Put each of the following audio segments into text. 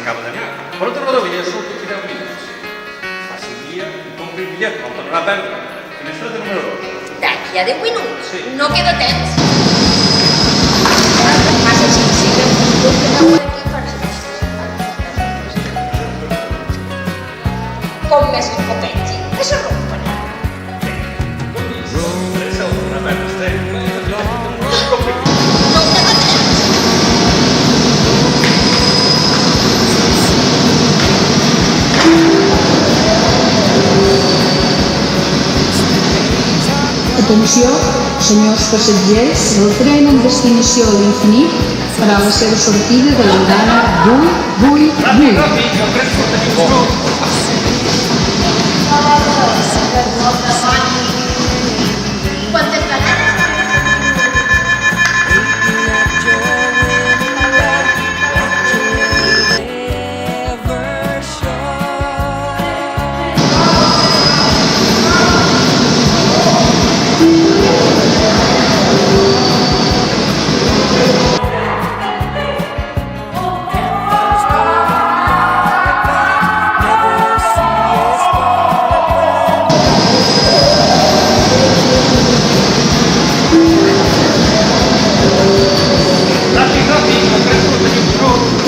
acaba d'anar. Per un Torredovella surt aquí 10 minuts. Faci un dia i compri un bitllet, no el tornarà a perdre. Finestra de número 2. D'aquí a 10 minuts? Sí. No queda temps. Massa sensible, que no ho aquí com més li potenti, que se rompen. No queda temps. Atenció, senyors passatgers, el tren en destinació a l'infinit farà la seva sortida de l'andana 888. Ràpid, el tren surt aquí un minut. Quantes vegades?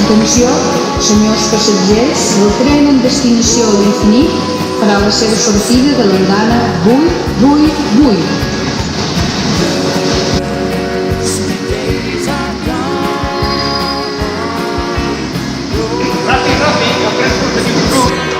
Atenció, senyors passatgers, el tren en destinació a l'infinit farà la seva sortida de l'andana 888. Ràpid, el tren surt aquí un minut.